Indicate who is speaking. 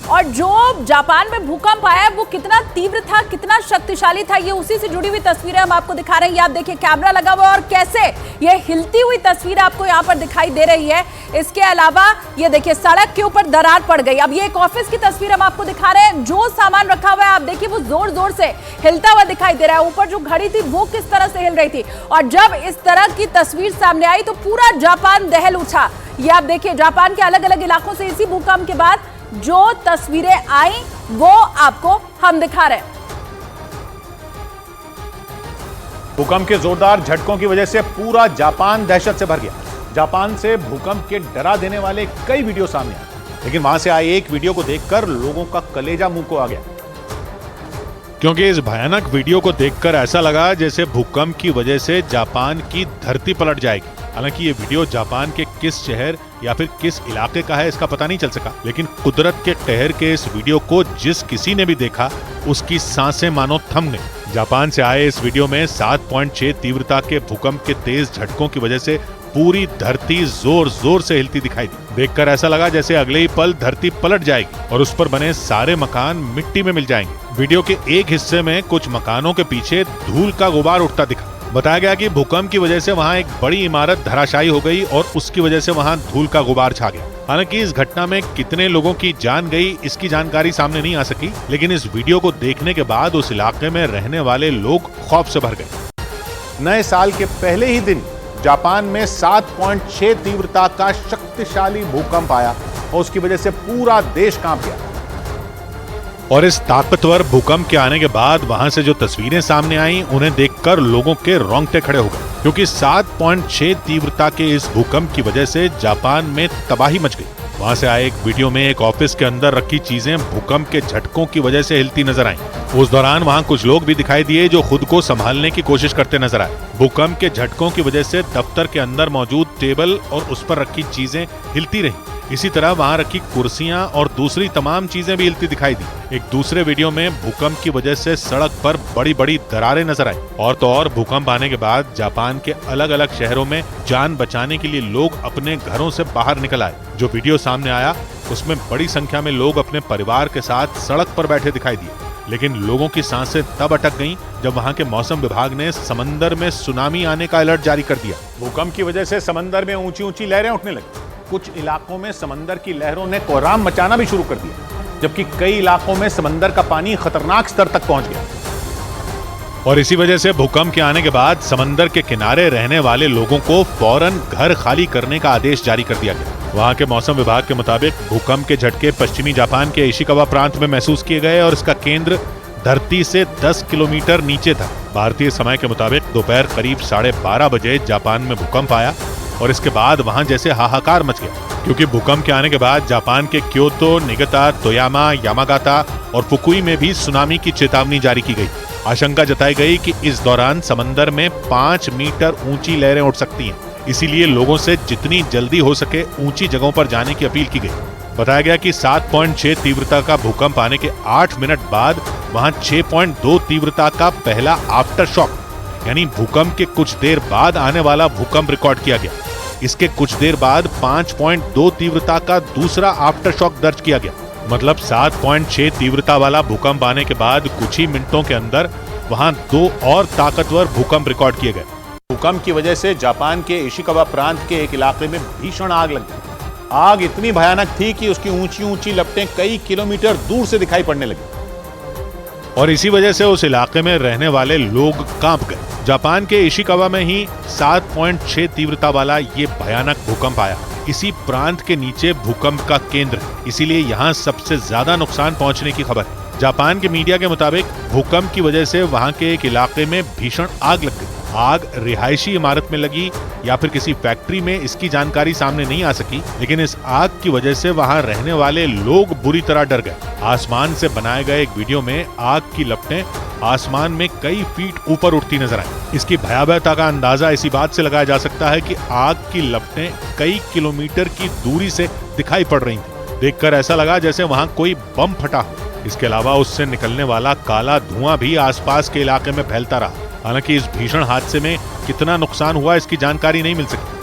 Speaker 1: और जो जापान में भूकंप आया वो कितना तीव्र था, कितना शक्तिशाली था, ये उसी से जुड़ी हुई तस्वीरें हम आपको दिखा रहे हैं। आप देखिए कैमरा लगा हुआ और कैसे ये हिलती हुई तस्वीर आपको यहाँ पर दिखाई दे रही है। इसके अलावा ये देखिए सड़क के ऊपर दरार पड़ गई। अब ये एक ऑफिस की तस्वीर हम आपको दिखा रहे हैं। जो सामान रखा हुआ है आप देखिए वो जोर जोर से हिलता हुआ दिखाई दे रहा है। ऊपर जो घड़ी थी वो किस तरह से हिल रही थी, और जब इस तरह की तस्वीर सामने आई तो पूरा जापान दहल उठा। ये आप देखिए जापान के अलग अलग इलाकों से इसी भूकंप के बाद जो तस्वीरें आई वो आपको हम दिखा रहे हैं।
Speaker 2: भूकंप के जोरदार झटकों की वजह से पूरा जापान दहशत से भर गया। जापान से भूकंप के डरा देने वाले कई वीडियो सामने आए, लेकिन वहां से आए एक वीडियो को देखकर लोगों का कलेजा मुंह को आ गया,
Speaker 3: क्योंकि इस भयानक वीडियो को देखकर ऐसा लगा जैसे भूकंप की वजह से जापान की धरती पलट जाएगी। हालांकि ये वीडियो जापान के किस शहर या फिर किस इलाके का है इसका पता नहीं चल सका, लेकिन कुदरत के कहर के इस वीडियो को जिस किसी ने भी देखा उसकी सांसें मानो थम गई। जापान से आए इस वीडियो में 7.6 तीव्रता के भूकंप के तेज झटकों की वजह से पूरी धरती जोर जोर से हिलती दिखाई दी। देखकर ऐसा लगा जैसे अगले ही पल धरती पलट जाएगी और उस पर बने सारे मकान मिट्टी में मिल जाएंगे। वीडियो के एक हिस्से में कुछ मकानों के पीछे धूल का गुबार उठता दिखा। बताया गया कि भूकंप की वजह से वहां एक बड़ी इमारत धराशायी हो गई और उसकी वजह से वहां धूल का गुबार छा गया। हालांकि इस घटना में कितने लोगों की जान गई इसकी जानकारी सामने नहीं आ सकी, लेकिन इस वीडियो को देखने के बाद उस इलाके में रहने वाले लोग खौफ से भर गए।
Speaker 2: नए साल के पहले ही दिन जापान में 7.6 तीव्रता का शक्तिशाली भूकंप आया और उसकी वजह से पूरा देश कांप गया।
Speaker 3: और इस ताकतवर भूकंप के आने के बाद वहां से जो तस्वीरें सामने आई उन्हें देखकर लोगों के रोंगटे खड़े हो गए, क्योंकि 7.6 तीव्रता के इस भूकंप की वजह से जापान में तबाही मच गई। वहां से आए एक वीडियो में एक ऑफिस के अंदर रखी चीजें भूकंप के झटकों की वजह से हिलती नजर आईं। उस दौरान वहां कुछ लोग भी दिखाई दिए जो खुद को संभालने की कोशिश करते नजर आए। भूकंप के झटकों की वजह से दफ्तर के अंदर मौजूद टेबल और उस पर रखी चीजें हिलती रहीं। इसी तरह वहां रखी कुर्सियां और दूसरी तमाम चीजें भी हिलती दिखाई दी। एक दूसरे वीडियो में भूकंप की वजह से सड़क पर बड़ी बड़ी दरारें नजर आई। और तो और भूकंप आने के बाद जापान के अलग अलग शहरों में जान बचाने के लिए लोग अपने घरों से बाहर निकल आए। जो वीडियो सामने आया उसमें बड़ी संख्या में लोग अपने परिवार के साथ सड़क पर बैठे दिखाई दिए, लेकिन लोगों की सांसें तब अटक गईं जब वहां के मौसम विभाग ने समंदर में सुनामी आने का अलर्ट जारी कर दिया।
Speaker 2: भूकंप की वजह से समंदर में ऊंची ऊंची लहरें उठने लगी। कुछ इलाकों में समंदर की लहरों ने कोहराम मचाना भी शुरू कर दिया, जबकि कई इलाकों में समंदर का पानी खतरनाक स्तर तक पहुंच गया।
Speaker 3: और इसी वजह से भूकंप के आने के बाद समंदर के किनारे रहने वाले लोगों को फौरन घर खाली करने का आदेश जारी कर दिया गया। वहां के मौसम विभाग के मुताबिक भूकंप के झटके पश्चिमी जापान के इशिकावा प्रांत में महसूस किए गए और इसका केंद्र धरती से 10 किलोमीटर नीचे था। भारतीय समय के मुताबिक दोपहर करीब 12:30 बजे जापान में भूकंप आया और इसके बाद वहां जैसे हाहाकार मच गया, क्योंकि भूकंप के आने के बाद जापान के क्योतो, निगता, तोयामा, यामागाता और फुकुई में भी सुनामी की चेतावनी जारी की गई। आशंका जताई गई कि इस दौरान समंदर में 5 मीटर ऊंची लहरें उठ सकती हैं, इसीलिए लोगों से जितनी जल्दी हो सके ऊंची जगहों पर जाने की अपील की गई। बताया गया कि 7.6 तीव्रता का भूकंप आने के 8 मिनट बाद वहां 6.2 तीव्रता का पहला आफ्टर शॉक यानी भूकंप के कुछ देर बाद आने वाला भूकंप रिकॉर्ड किया गया। इसके कुछ देर बाद 5.2 तीव्रता का दूसरा आफ्टर शॉक दर्ज किया गया। मतलब 7.6 तीव्रता वाला भूकंप आने के बाद कुछ ही मिनटों के अंदर वहां 2 और ताकतवर भूकंप रिकॉर्ड किए गए।
Speaker 2: भूकंप की वजह से जापान के इशिकावा प्रांत के एक इलाके में भीषण आग लग गई। आग इतनी भयानक थी कि उसकी ऊंची ऊंची लपटें कई किलोमीटर दूर से दिखाई पड़ने लगी
Speaker 3: और इसी वजह से उस इलाके में रहने वाले लोग कांप गए। जापान के इशिकावा में ही 7.6 तीव्रता वाला ये भयानक भूकंप आया। इसी प्रांत के नीचे भूकंप का केंद्र है, इसीलिए यहाँ सबसे ज्यादा नुकसान पहुंचने की खबर है। जापान के मीडिया के मुताबिक भूकंप की वजह से वहां के एक इलाके में भीषण आग लग गई। आग रिहायशी इमारत में लगी या फिर किसी फैक्ट्री में, इसकी जानकारी सामने नहीं आ सकी, लेकिन इस आग की वजह से वहां रहने वाले लोग बुरी तरह डर गए। आसमान से बनाए गए एक वीडियो में आग की लपटें आसमान में कई फीट ऊपर उठती नजर आई। इसकी भयावहता का अंदाजा इसी बात से लगाया जा सकता है कि आग की लपटें कई किलोमीटर की दूरी से दिखाई पड़ रही थी। देखकर ऐसा लगा जैसे वहां कोई बम फटा हो। इसके अलावा उससे निकलने वाला काला धुआं भी आसपास के इलाके में फैलता रहा। हालांकि इस भीषण हादसे में कितना नुकसान हुआ इसकी जानकारी नहीं मिल सकी।